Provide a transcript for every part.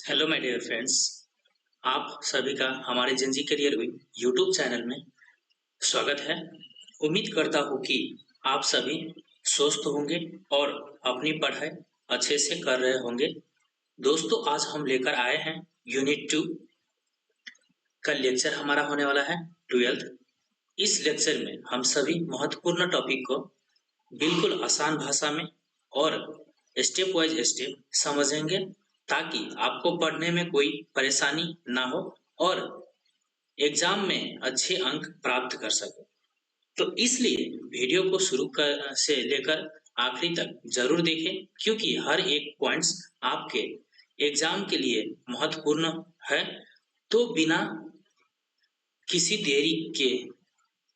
Hello my dear friends. आप सभी का हमारे Gen Z career with YouTube channel में स्वागत है। उम्मीद करता हूँ कि आप सभी स्वस्थ होंगे और अपनी पढ़ाई अच्छे से कर रहे होंगे। दोस्तों, आज हम लेकर आए हैं यूनिट 2 का लेक्चर हमारा होने वाला है 12th। इस लेक्चर में हम सभी महत्वपूर्ण टॉपिक को बिल्कुल आसान भाषा में और स्टेप वाइज स्टेप समझेंगे ताकि आपको पढ़ने में कोई परेशानी ना हो और एग्जाम में अच्छे अंक प्राप्त कर सको। तो इसलिए वीडियो को से लेकर आखिरी तक जरूर देखें, क्योंकि हर एक पॉइंट्स आपके एग्जाम के लिए महत्वपूर्ण है। तो बिना किसी देरी के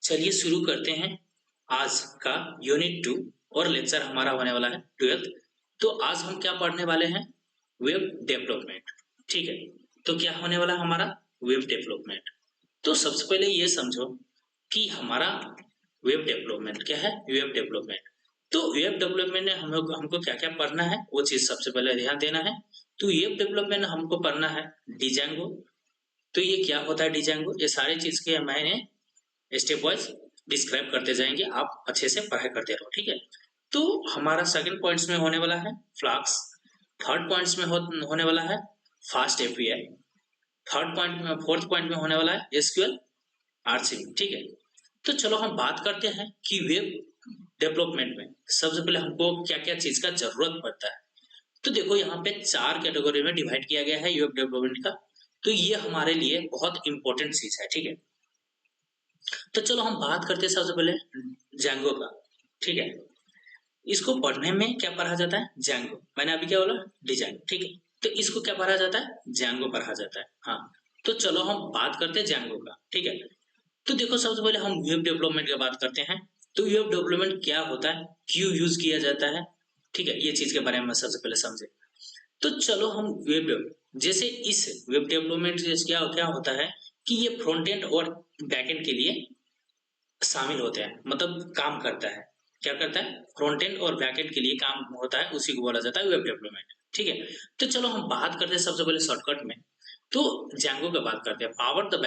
चलिए शुरू करते हैं आज का यूनिट 2 और लेक्चर हमारा होने वाला है 12th। तो आज हम क्या पढ़ने वाले हैं? Web development. ठीक है, तो क्या होने वाला हमारा वेब डेवलपमेंट। तो सबसे पहले ये समझो कि हमारा वेब डेवलपमेंट क्या है। वेब डेवलपमेंट, तो वेब डेवलपमेंट में हमको क्या क्या पढ़ना है वो चीज सबसे पहले ध्यान देना है। तो वेब डेवलपमेंट हमको पढ़ना है डिजांगो। तो ये क्या होता है डिजांगो, ये सारी चीज के मैंने स्टेप वाइज डिस्क्राइब करते जाएंगे, आप अच्छे से पढ़ाई करते रहो। ठीक है, तो हमारा सेकंड पॉइंट्स में होने वाला है फ्लाक्स। थर्ड पॉइंट्स में होने वाला है फास्ट एपीआई। फोर्थ पॉइंट में होने वाला है एसक्यूएल आरसीबी। ठीक है, तो चलो हम बात करते हैं कि वेब डेवलपमेंट में सबसे पहले हमको क्या क्या चीज का जरूरत पड़ता है। तो देखो, यहाँ पे 4 कैटेगरी में डिवाइड किया गया है वेब डेवलपमेंट का। तो ये हमारे लिए बहुत इंपॉर्टेंट चीज है। ठीक है, तो चलो हम बात करते हैं सबसे पहले जैंगो का। ठीक है, इसको पढ़ने में क्या पढ़ा जाता है? जैंगो। मैंने अभी क्या बोला? डिजाइन। ठीक है, तो इसको क्या पढ़ा जाता है? जैंगो पढ़ा जाता है। हाँ, तो चलो हम बात करते हैं जैंगो का। ठीक है, तो देखो सबसे पहले हम वेब डेवलपमेंट की बात करते हैं। तो वेब डेवलपमेंट क्या होता है, क्यों यूज किया जाता है, ठीक है, ये चीज के बारे में सबसे पहले समझे। तो चलो हम जैसे इस वेब डेवलपमेंट क्या क्या होता है कि ये फ्रंट एंड और बैक एंड के लिए शामिल होते हैं, मतलब काम करता है। क्या करता है? फ्रंट एंड और बैक एंड के लिए काम होता है, उसी को बोला जाता है वेब डेवलपमेंट। ठीक है, तो चलो हम बात करते हैं सबसे पहले शॉर्टकट में। तो जैंगो की बात करते हैं। Power the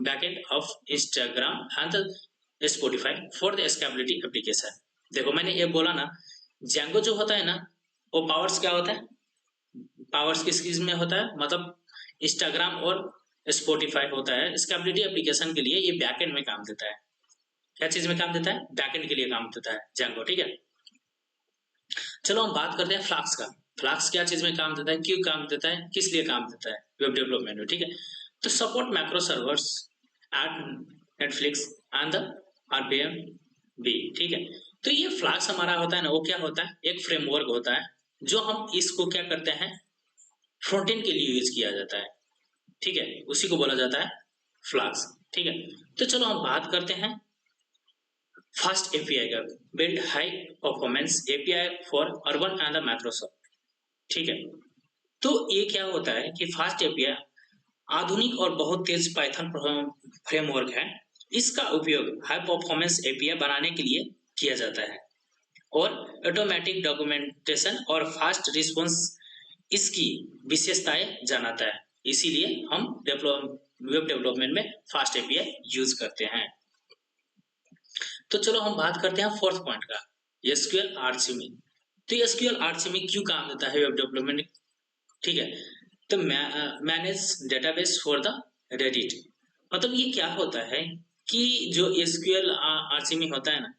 backend of Instagram and Spotify for the scalability application. देखो मैंने ये बोला ना, जैंगो जो होता है ना, वो पावर्स क्या होता है? पावर्स किस चीज में होता है, मतलब इंस्टाग्राम और स्पॉटिफाई होता है स्केलेबिलिटी एप्लीकेशन के लिए, ये बैकएंड में काम देता है। क्या चीज में काम देता है? बैकएंड के लिए काम देता है जैंगो। ठीक है, चलो हम बात करते हैं फ्लाक्स का। फ्लाक्स क्या चीज में काम देता है, क्यों काम देता है, किस लिए काम देता है वेब डेवलपमेंट में। ठीक है, तो support macro servers at Netflix and the RPM बी। ठीक है, तो ये फ्लाक्स हमारा होता है ना, वो क्या होता है? एक फ्रेमवर्क होता है जो हम इसको क्या करते हैं, फ्रंट एंड के लिए यूज किया जाता है। ठीक है, उसी को बोला जाता है फ्लाक्स। ठीक है, तो चलो हम बात करते हैं फास्ट एपीआई का। Build high performance API for urban and the Microsoft. ठीक है, तो ये क्या होता है कि फास्ट एपीआई आधुनिक और बहुत तेज पाइथन फ्रेमवर्क है। इसका उपयोग हाई परफॉर्मेंस एपीआई बनाने के लिए किया जाता है और ऑटोमेटिक डॉक्यूमेंटेशन और फास्ट रिस्पॉन्स इसकी विशेषताएं जनाता है। इसीलिए हम वेब डेवलपमेंट में फास्ट एपीआई यूज करते हैं। तो चलो हम बात करते हैं फोर्थ पॉइंट का, एसक्यूएल आर्चिमी। तो एसक्यूएल आर्चिमी क्यों काम देता है वेब डेवलपमेंट? ठीक है, तो manage database for the Reddit. मतलब ये क्या होता है कि जो एसक्यूएल आर्चिमी होता है ना,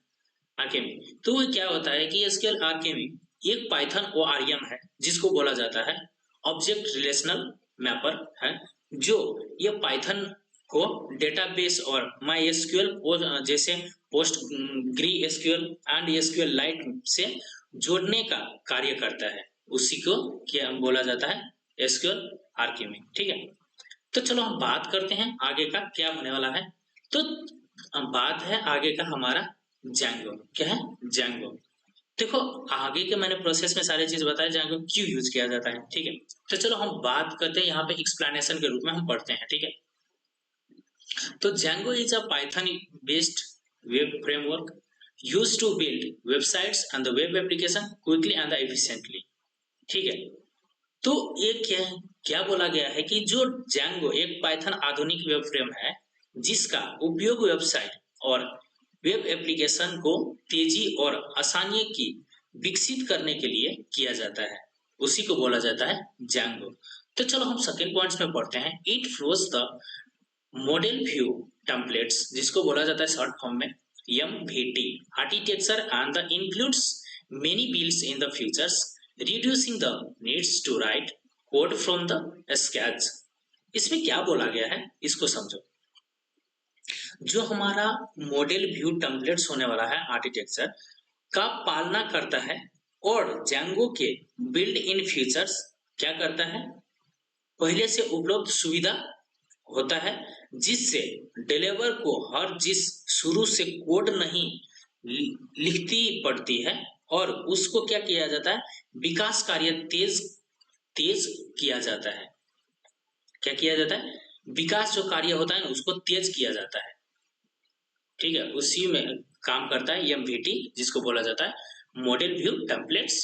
आर्केमी, तो वो क्या होता है कि एसक्यूएल आर्केमी एक पाइथन ओआरएम है जिसको बोला जाता है ऑब्जेक्ट रिलेशनल मैपर है, जो ये पाइथन को डेटाबेस और माई एसक्यूएल जैसे PostgreSQL and SQLite से जोड़ने का कार्य करता है। उसी को क्या बोला जाता है? एसक्यूएल आर्किमी। ठीक है, तो चलो हम बात करते हैं आगे का क्या होने वाला है। तो बात है आगे का हमारा जैंगो। क्या है? जैंगो। देखो, आगे के मैंने प्रोसेस में सारी चीज बताया जैंगो क्यों यूज किया जाता है। ठीक है, तो चलो हम बात करते हैं यहाँ पे एक्सप्लेनेशन के रूप में हम पढ़ते हैं। ठीक है, तो Django is a Python-based web framework used to build websites and the web application quickly and efficiently. ठीक है, तो ये क्या क्या बोला गया है कि जो जैंगो एक पाइथन आधुनिक वेब फ्रेम है जिसका उपयोग वेबसाइट और वेब एप्लीकेशन को तेजी और आसानी की विकसित करने के लिए किया जाता है, उसी को बोला जाता है जैंगो। तो चलो हम सेकेंड पॉइंट्स में पढ़ते हैं। It follows the model view templates, जिसको बोला जाता है शॉर्ट फॉर्म में MVT architecture and the includes many builds in the features reducing the needs to write code from the sketch. इसमें क्या बोला गया है इसको समझो। जो हमारा मॉडल व्यू टेम्पलेट्स होने वाला है आर्किटेक्चर का पालना करता है और जैंगो के बिल्ड इन फीचर्स क्या करता है, पहले से उपलब्ध सुविधा होता है जिससे डेवलपर को हर चीज शुरू से कोड नहीं लिखती पड़ती है और उसको क्या किया जाता है, विकास कार्य तेज तेज किया जाता है। क्या किया जाता है, विकास जो कार्य होता है ना उसको तेज किया जाता है। ठीक है, उसी में काम करता है MVT जिसको बोला जाता है मॉडल व्यू टेम्पलेट्स।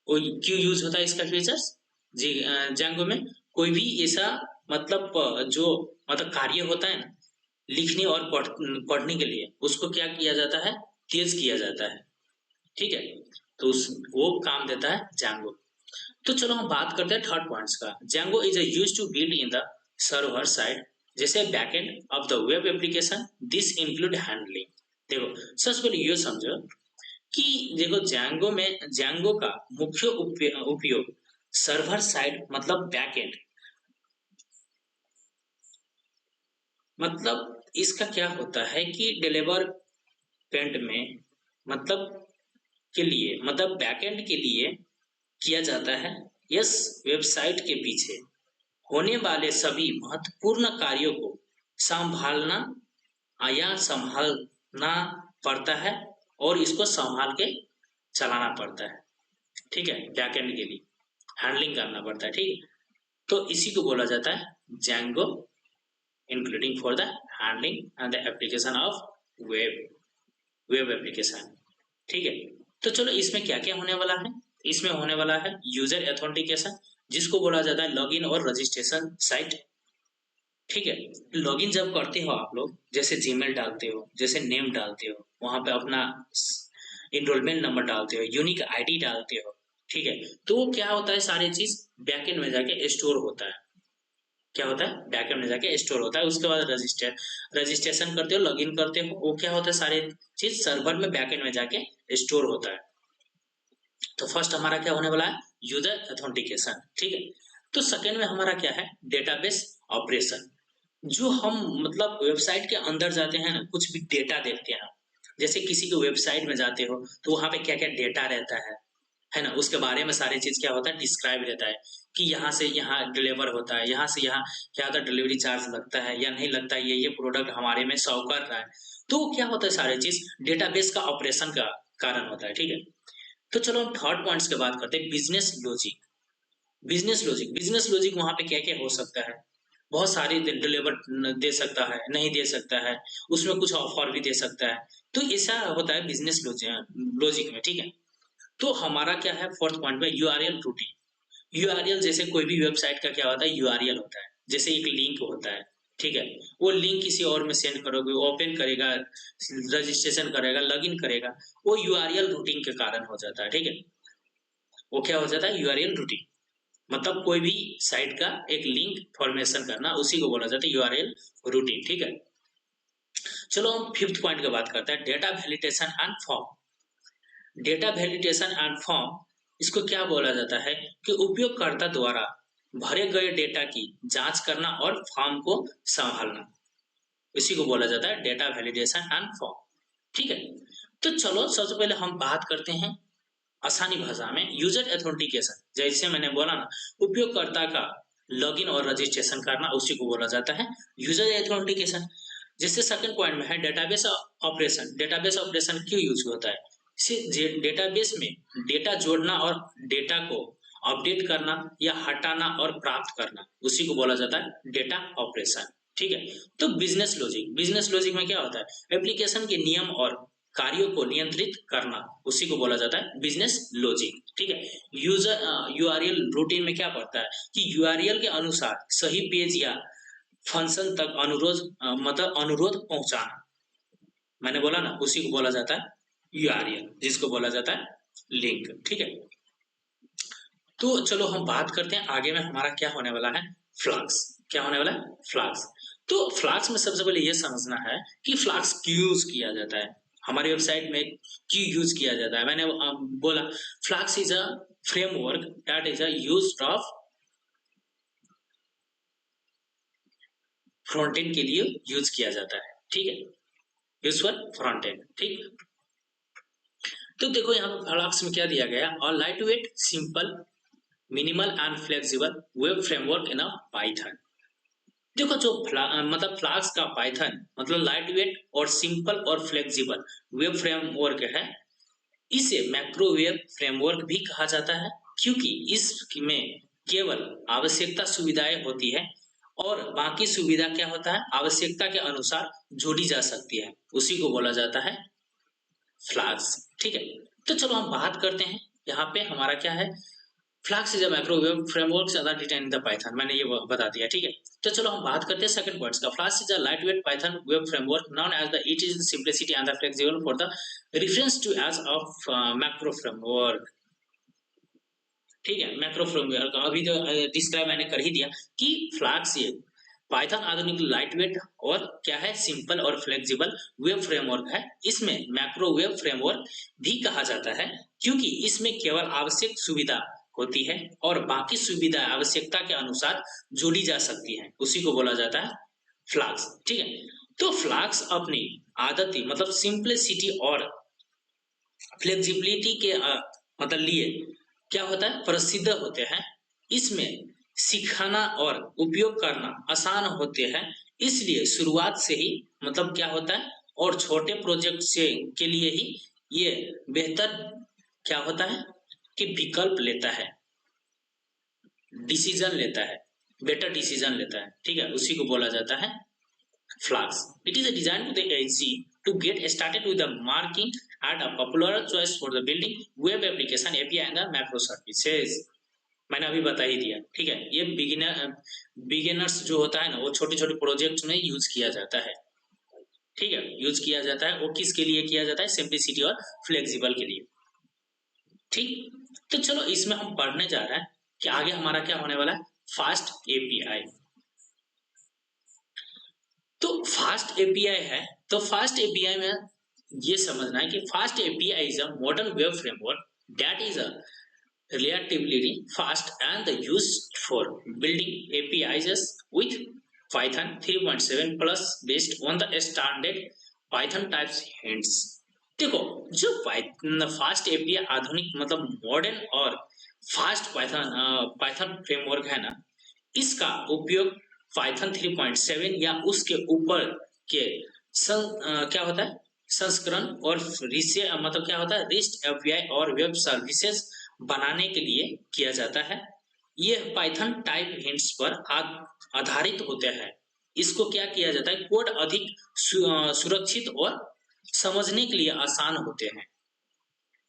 क्यों यूज होता है इसका फीचर्स जी जैंगो में, कोई भी ऐसा मतलब जो मतलब कार्य होता है ना लिखने और पढ़ने के लिए उसको क्या किया जाता है, तेज किया जाता है। ठीक है, तो वो काम देता है जैंगो। तो चलो हम बात करते हैं थर्ड पॉइंट्स का। Django is used to build in the server side जैसे backend of the web application, this include handling. देखो सबसे पहले ये समझो कि देखो जैंगो का मुख्य उपयोग सर्वर साइड मतलब बैकएंड, मतलब इसका क्या होता है कि डेवलपमेंट में मतलब के लिए मतलब बैकएंड के लिए किया जाता है। इस वेबसाइट के पीछे होने वाले सभी महत्वपूर्ण कार्यों को संभालना या संभालना पड़ता है और इसको संभाल के चलाना पड़ता है। ठीक है, बैकएंड के लिए हैंडलिंग करना पड़ता है। ठीक है, तो इसी को बोला जाता है Django including for the handling and the application of web application. ठीक है, तो चलो इसमें क्या क्या होने वाला है। इसमें होने वाला है यूजर एथेंटिकेशन जिसको बोला जाता है लॉगिन और रजिस्ट्रेशन साइट। ठीक है, लॉगिन जब करते हो आप लोग जैसे जीमेल डालते हो, जैसे नेम डालते हो, वहां पे अपना इनरोलमेंट नंबर डालते हो, यूनिक आईडी डालते हो। ठीक है, तो वो क्या होता है, सारी चीज बैकएंड में जाके स्टोर होता है। क्या होता है, बैकएंड में जाके स्टोर होता है। उसके बाद रजिस्ट्रेशन करते हो, लॉगिन करते हो, वो क्या होता है, सारी चीज सर्वर में बैकएंड में जाके स्टोर होता है। तो फर्स्ट हमारा क्या होने वाला है, यूजर एथेंटिकेशन। ठीक है, तो सेकेंड में हमारा क्या है, डेटाबेस ऑपरेशन। जो हम मतलब वेबसाइट के अंदर जाते हैं ना, कुछ भी डेटा देखते हैं, जैसे किसी के वेबसाइट में जाते हो तो वहां पे क्या क्या डेटा रहता है ना, उसके बारे में सारी चीज क्या होता है डिस्क्राइब रहता है कि यहाँ से यहाँ डिलीवर होता है, यहाँ से यहाँ क्या होता है, डिलीवरी चार्ज लगता है या नहीं लगता है, ये प्रोडक्ट हमारे में शो कर रहा है। तो क्या होता है, सारी चीज डेटाबेस का ऑपरेशन का कारण होता है। ठीक है, तो चलो हम थर्ड पॉइंट्स की बात करते हैं, बिजनेस लॉजिक। बिजनेस लॉजिक वहां पे क्या क्या हो सकता है, बहुत सारे डिलीवर दे सकता है, नहीं दे सकता है, उसमें कुछ ऑफर भी दे सकता है। तो ऐसा होता है बिजनेस लॉजिक में। ठीक है, तो हमारा क्या है फोर्थ पॉइंट में यूआरएल रूटिंग। यूआरएल जैसे कोई भी वेबसाइट का क्या होता है, यूआरएल होता है, जैसे एक लिंक होता है। ठीक है, वो लिंक किसी और में सेंड करोगे, ओपन करेगा, रजिस्ट्रेशन करेगा, लॉगिन करेगा, वो यूआरएल रूटिंग के कारण हो जाता है। ठीक है, वो क्या हो जाता है, यूआरएल रूटिंग, मतलब कोई भी साइट का एक लिंक फॉर्मेशन करना, उसी को बोला जाता है यूआरएल रूटिंग। ठीक है, चलो हम फिफ्थ पॉइंट की बात करते हैं, data validation and form. Data validation and form इसको क्या बोला जाता है कि उपयोगकर्ता द्वारा भरे गए डेटा की जांच करना और फॉर्म को संभालना, इसी को बोला जाता है डेटा वैलिडेशन एंड फॉर्म। ठीक है, तो चलो सबसे पहले हम बात करते हैं आसानी भाषा में यूजर एथेंटिकेशन। जैसे मैंने बोला ना, उपयोगकर्ता का लॉगिन और रजिस्ट्रेशन करना, उसी को बोला जाता है यूजर एथेंटिकेशन। जैसे सेकंड पॉइंट में है डेटाबेस ऑपरेशन। डेटाबेस ऑपरेशन क्यों यूज होता है, डेटाबेस में डेटा जोड़ना और डेटा को अपडेट करना या हटाना और प्राप्त करना, उसी को बोला जाता है डेटा ऑपरेशन। ठीक है, तो बिजनेस लॉजिक में क्या होता है, एप्लीकेशन के नियम और कार्यों को नियंत्रित करना, उसी को बोला जाता है बिजनेस लॉजिक। ठीक है, यूजर यूआरएल रूटीन में क्या पड़ता है कि यूआरएल के अनुसार सही पेज या फंक्शन तक मतलब अनुरोध पहुंचाना, मैंने बोला ना, उसी को बोला जाता है यूआरएल, जिसको बोला जाता है लिंक। ठीक है, तो चलो हम बात करते हैं आगे में हमारा क्या होने वाला है, फ्लक्स। क्या होने वाला है, फ्लक्स। तो फ्लक्स में सबसे पहले यह समझना है कि फ्लक्स क्यों यूज किया जाता है, हमारी वेबसाइट में क्यों यूज किया जाता है। मैंने बोला flux is a framework that is a used of front end के लिए यूज किया जाता है। ठीक है, यूज फॉर फ्रंट एंड। ठीक, तो देखो यहाँ पर फ्लक्स में क्या दिया गया, और light weight simple minimal and flexible web framework in a Python. देखो जो मतलब फ्लक्स का पाइथन मतलब लाइट वेट और सिंपल और फ्लेक्सिबल वेब फ्रेमवर्क है, इसे मैक्रोवेव फ्रेमवर्क भी कहा जाता है, क्योंकि इसमें केवल आवश्यकता सुविधाएं होती है और बाकी सुविधा क्या होता है, आवश्यकता के अनुसार जोड़ी जा सकती है, उसी को बोला जाता है फ्लक्स। ठीक है, तो चलो हम बात करते हैं यहाँ पे हमारा क्या है, flux is a microwave framework that detain in the Python, मैंने ये बता दिया। ठीक है, तो चलो हम बात करते हैं सेकंड पॉइंट्स का। Flask is a lightweight Python web framework known as the it is simplicity and the flexible for the reference to as of micro framework. ठीक है, मैक्रो फ्रेमवर्क अभी तो डिस्क्राइब मैंने कर ही दिया कि फ्लक्स ये पाइथन आधुनिक लाइटवेट और क्या है, सिंपल और फ्लेक्सिबल वेब फ्रेमवर्क है। इसमें मैक्रो वेब फ्रेमवर्क भी कहा जाता है, क्योंकि इसमें केवल आवश्यक सुविधा होती है और बाकी सुविधा आवश्यकता के अनुसार जोड़ी जा सकती है, उसी को बोला जाता है फ्लक्स। ठीक है, तो फ्लक्स अपनी आदती मतलब सिंपलिसिटी और फ्लेक्सिबिलिटी के मतलब लिए क्या होता है, प्रसिद्ध होते हैं। इसमें सिखाना और उपयोग करना आसान होते हैं, इसलिए शुरुआत से ही मतलब क्या होता है, और छोटे प्रोजेक्ट से के लिए ही ये बेहतर क्या होता है कि विकल्प लेता है, डिसीजन लेता है, बेटर डिसीजन लेता है। ठीक है, उसी को बोला जाता है flux. It is a design to the easy to get started with the marking and a popular choice for the building web application API and the macro services। मैंने अभी बता ही दिया। ठीक है, ये बिगिनर्स जो होता है ना, वो छोटे छोटे प्रोजेक्ट में यूज किया जाता है। ठीक है, यूज किया जाता है, वो किसके लिए किया जाता है, सिंप्लिसिटी और फ्लेक्सिबल के लिए। ठीक, तो चलो इसमें हम पढ़ने जा रहे हैं कि आगे हमारा क्या होने वाला है, फास्ट एपीआई। तो फास्ट एपीआई है, तो फास्ट एपीआई में ये समझना है कि fast API is a modern web framework that is a relatively fast and used for building APIs with Python 3.7 plus based on the standard Python types hints। देखो जो fast API आधुनिक मतलब modern और फास्ट पाइथन फ्रेमवर्क है ना, इसका उपयोग Python 3.7 या उसके ऊपर के क्या होता है संस्करण और मतलब क्या होता है रिस्ट एपीआई और वेब सर्विसेज बनाने के लिए किया जाता है। यह पाइथन टाइप हिंट्स पर आधारित होते हैं। इसको क्या किया जाता है, कोड अधिक सुरक्षित और समझने के लिए आसान होते हैं।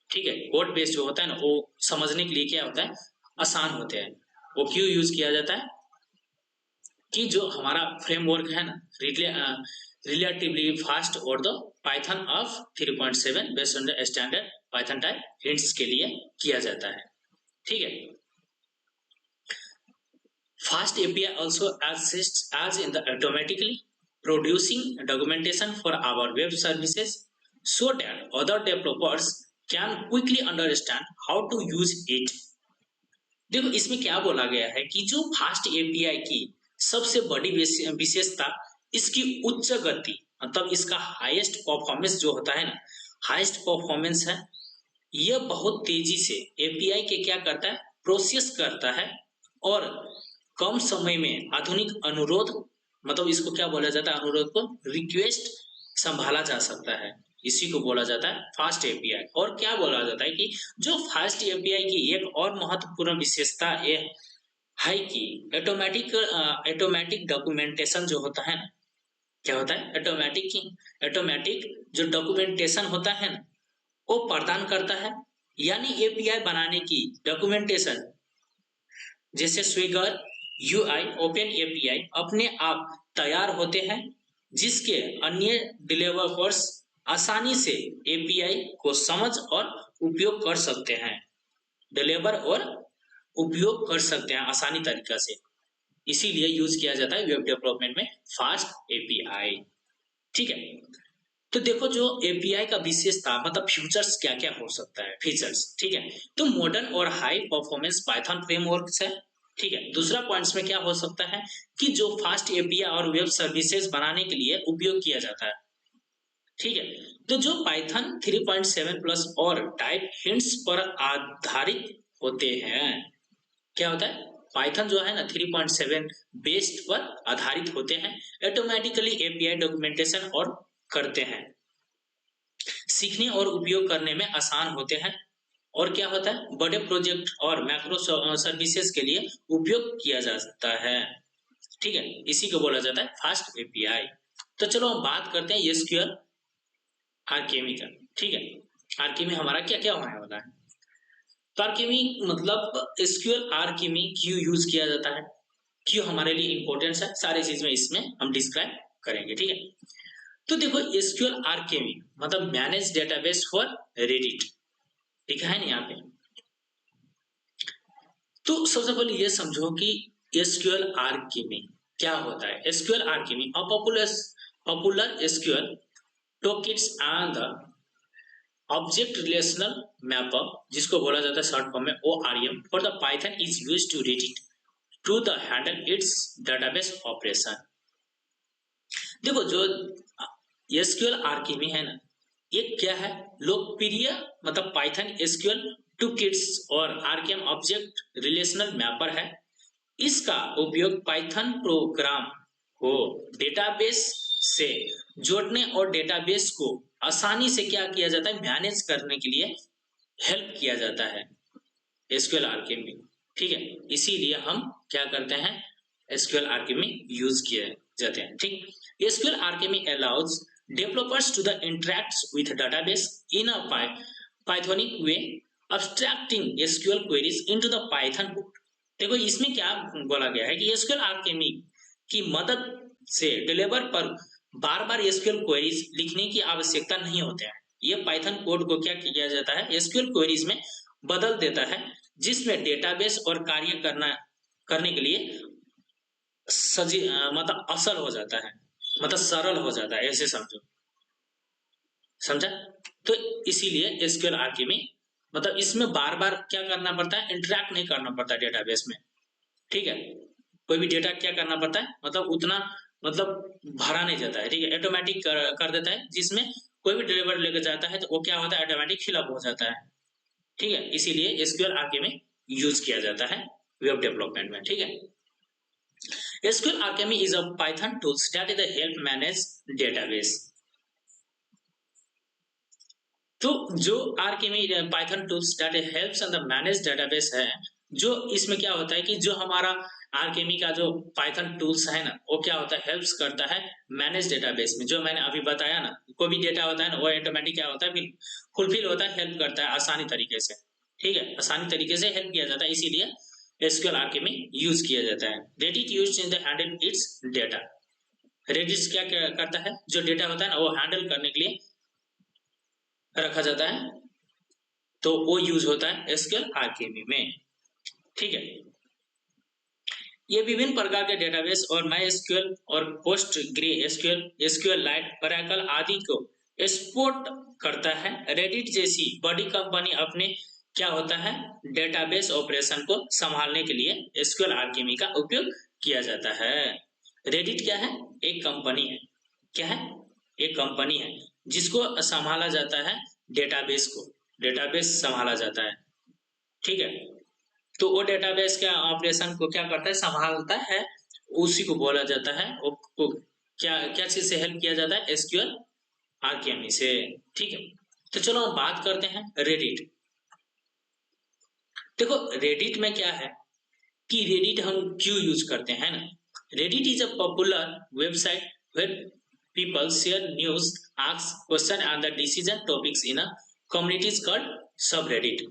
ठीक है, कोड बेस जो होता है ना, वो समझने के लिए क्या होता है, आसान होते हैं। वो क्यों यूज किया जाता है कि जो हमारा फ्रेमवर्क है ना, रिलेटिवली फास्ट और the Python of 3.7 based on the standard Python type hints के लिए किया जाता है। ठीक है, fast API also assists as in the automatically producing documentation for our web services so that other developers can quickly understand how to use it। देखो इसमें क्या बोला गया है कि जो फास्ट एपीआई की सबसे बड़ी विशेषता इसकी उच्च गति, मतलब इसका हाईएस्ट परफॉर्मेंस जो होता है ना, हाईएस्ट परफॉर्मेंस है। यह बहुत तेजी से एपीआई के क्या करता है, प्रोसेस करता है और कम समय में आधुनिक अनुरोध मतलब इसको क्या बोला जाता है, अनुरोध को रिक्वेस्ट संभाला जा सकता है, इसी को बोला जाता है फास्ट एपीआई। और क्या बोला जाता है कि जो फास्ट एपीआई की एक और महत्वपूर्ण विशेषता यह है कि ऑटोमेटिक डॉक्यूमेंटेशन जो होता है ना, क्या होता है ऑटोमेटिक जो डॉक्यूमेंटेशन होता है ना वो प्रदान करता है, यानी एपीआई बनाने की डॉक्यूमेंटेशन जैसे स्विगर, यूआई, ओपन एपीआई अपने आप तैयार होते हैं, जिसके अन्य डेवलपर्स आसानी से एपीआई को समझ और उपयोग कर सकते हैं, डिलीवर और उपयोग कर सकते हैं आसानी तरीका से। इसीलिए यूज किया जाता है वेब डेवलपमेंट में फास्ट एपीआई। ठीक है, तो देखो जो एपीआई का विशेषता मतलब फ्यूचर्स क्या क्या हो सकता है, फीचर्स। ठीक है, तो मॉडर्न और हाई परफॉर्मेंस पाइथन फ्रेमवर्क है। ठीक है, दूसरा पॉइंट्स में क्या हो सकता है कि जो फास्ट एपीआई और वेब सर्विसेज बनाने के लिए उपयोग किया जाता है। ठीक है, तो जो पाइथन 3.7 प्लस और टाइप हिंट्स पर आधारित होते हैं। क्या होता है, पाइथन जो है ना 3.7 बेस्ड पर आधारित होते हैं, ऑटोमेटिकली एपीआई डॉक्यूमेंटेशन और करते हैं, सीखने और उपयोग करने में आसान होते हैं, और क्या होता है बड़े प्रोजेक्ट और मैक्रो सर्विसेज के लिए उपयोग किया जा सकता है। ठीक है, इसी को बोला जाता है फास्ट एपीआई। तो चलो हम बात करते हैं एसक्यूएल आर्केमी का। ठीक है, आर्केमी हमारा क्या क्या होने वाला है। तो आर्केमी मतलब एसक्यूएल आर्केमी क्यों यूज किया जाता है, क्यों हमारे लिए इंपॉर्टेंट है, सारी चीजें इसमें हम डिस्क्राइब करेंगे। ठीक है, तो देखो एसक्यूएल आर्केमी मतलब मैनेज डेटाबेस फॉर रेडिट लिखा है ना यहाँ पे। तो सबसे पहले ये समझो कि एसक्यूएल आर्केमी क्या होता है। SQL alchemy a popular SQL toolkits and the object relational mapper, जिसको बोला जाता है शॉर्ट फॉर्म में ORM, for the Python is used to read it to the handle its database operation. देखो जो एसक्यूएल आर्केमी है ना, ये क्या है, लोकप्रिय मतलब पाइथन एसक्यूएल टूलकिट्स और आरकेएम ऑब्जेक्ट रिलेशनल मैपर है। इसका उपयोग पाइथन प्रोग्राम को डेटाबेस से जोड़ने और डेटाबेस को आसानी से क्या किया जाता है, मैनेज करने के लिए हेल्प किया जाता है एसक्यूएल आर्केमी। ठीक है, इसीलिए हम क्या करते हैं, एसक्यूएल आर्केमी यूज किए जाते हैं। ठीक, SQL alchemy allows developers to the interact with database in a Pythonic way, abstracting SQL queries into the Python code। देखो इसमें क्या बोला गया है कि SQL आर्केमी की मदद से डेवलपर पर बार बार SQL क्वेरीज लिखने की आवश्यकता नहीं होते हैं। ये पाइथन कोड को क्या किया जाता है, SQL क्वेरीज में बदल देता है, जिसमें डेटाबेस और कार्य करने के लिए मतलब असल हो जाता है, मतलब सरल हो जाता है, ऐसे समझो, समझा। तो इसीलिए एसक्यूएल आर्केमी मतलब इसमें बार बार क्या करना पड़ता है, इंटरेक्ट नहीं करना पड़ता डेटाबेस में। ठीक है, कोई भी डेटा क्या करना पड़ता है, मतलब उतना मतलब भरा नहीं जाता है। ठीक है, ऑटोमेटिक कर देता है, जिसमें कोई भी डिलीवर लेकर जाता है तो वो क्या होता है, ऑटोमेटिक फिलअप हो जाता है। ठीक है, इसीलिए एसक्यूएल आर्केमी यूज किया जाता है वेब डेवलपमेंट में। ठीक है, SQL Alchemy is a Python tool that is help manage database। तो जो alchemy Python tools that helps in the manage database है, जो इसमें क्या होता है कि जो हमारा आर्केमी का जो पाइथन टूल्स है ना, वो क्या होता है, हेल्प्स करता है मैनेज डेटाबेस में। जो मैंने अभी बताया ना, कोई भी डेटा होता है ना, वो ऑटोमेटिक क्या होता है, फुलफिल होता है, हेल्प करता है आसानी तरीके से। ठीक है, आसानी तरीके से हेल्प किया जाता है, इसीलिए एसक्यूएल आर्केमी यूज किया जाता है। Reddit used in the handle it's data. Reddit क्या करता है, जो डेटा होता है ना वो हैंडल करने के लिए रखा जाता है, तो वो यूज होता है एसक्यूएल आर्केमी में। ठीक है, ये विभिन्न प्रकार के डेटाबेस और माई एसक्यूएल और post grey SQL, SQL light, Oracle आदि को एक्सपोर्ट करता है। रेडिट जैसी बड़ी कंपनी अपने क्या होता है, डेटाबेस ऑपरेशन को संभालने के लिए एसक्यूएल आर्केमी का उपयोग किया जाता है। रेडिट क्या है, एक कंपनी है। क्या है, एक कंपनी है जिसको संभाला जाता है, डेटाबेस को, डेटाबेस संभाला जाता है। ठीक है, तो वो डेटाबेस के ऑपरेशन को क्या करता है, संभालता है, उसी को बोला जाता है, वो क्या क्या चीज से हेल्प किया जाता है, एसक्यूएल आर्केमी से। ठीक है, तो चलो हम बात करते हैं रेडिट। देखो रेडिट में क्या है कि रेडिट हम क्यों यूज करते हैं ना, Reddit is a popular website people share news, ask question and the decision topics in a community is called subreddit.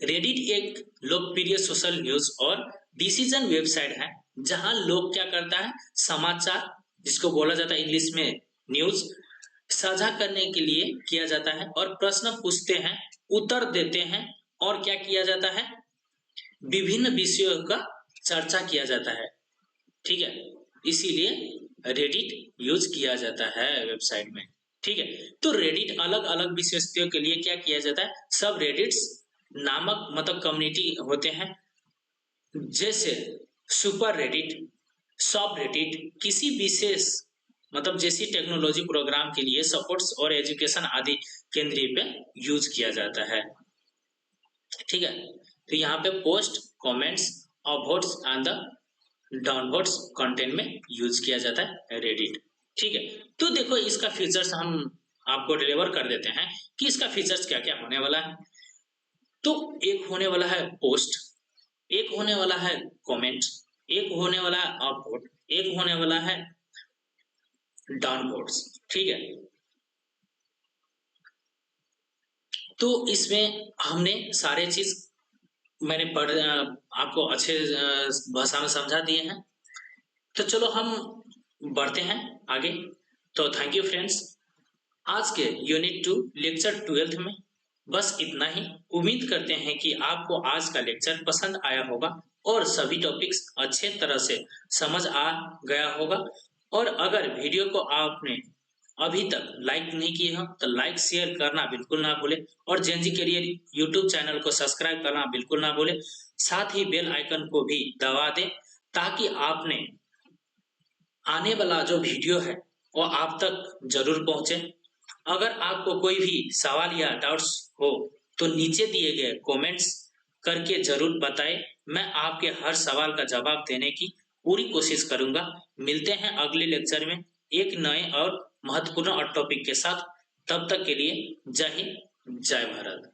Reddit एक लोकप्रिय सोशल न्यूज और डिसीजन वेबसाइट है जहां लोग क्या करता है, समाचार जिसको बोला जाता है इंग्लिश में न्यूज, साझा करने के लिए किया जाता है और प्रश्न पूछते हैं, उत्तर देते हैं और क्या किया जाता है, विभिन्न विषयों का चर्चा किया जाता है। ठीक है, इसीलिए रेडिट यूज किया जाता है वेबसाइट में। ठीक है, तो रेडिट अलग अलग विशेषताओं के लिए क्या किया जाता है, सब रेडिट्स नामक मतलब कम्युनिटी होते हैं, जैसे सुपर रेडिट, सब रेडिट किसी विशेष मतलब जैसी टेक्नोलॉजी प्रोग्राम के लिए सपोर्ट्स और एजुकेशन आदि केंद्रीय पे यूज किया जाता है। ठीक है, तो यहाँ पे post, comments, upvotes and the downvotes content में यूज किया जाता है रेडिट। ठीक है, तो देखो इसका फीचर्स हम आपको डिलीवर कर देते हैं कि इसका फीचर्स क्या क्या होने वाला है। तो एक होने वाला है पोस्ट, एक होने वाला है कमेंट, एक होने वाला है अपवोट, एक होने वाला है डाउनवोट्स। ठीक है, तो इसमें हमने सारे चीज मैंने आपको अच्छे भाषा में समझा दिए हैं। तो चलो हम बढ़ते हैं आगे। तो थैंक यू फ्रेंड्स, आज के यूनिट 2 लेक्चर 12 में बस इतना ही। उम्मीद करते हैं कि आपको आज का लेक्चर पसंद आया होगा और सभी टॉपिक्स अच्छे तरह से समझ आ गया होगा। और अगर वीडियो को आपने अभी तक लाइक नहीं किए हो तो लाइक शेयर करना बिल्कुल ना भूले और जेनजी करियर यूट्यूब चैनल को सब्सक्राइब करना बिल्कुल ना भूले। साथ ही बेल आइकन को भी दबा दें ताकि आपने आने वाला जो वीडियो है वो आप तक जरूर पहुंचे। अगर आपको कोई भी सवाल या डाउट्स हो तो नीचे दिए गए कमेंट्स करके जरूर बताएं। मैं आपके हर सवाल का जवाब देने की पूरी कोशिश करूंगा। मिलते हैं अगले लेक्चर में एक नए और महत्वपूर्ण टॉपिक के साथ। तब तक के लिए जय हिंद, जय भारत।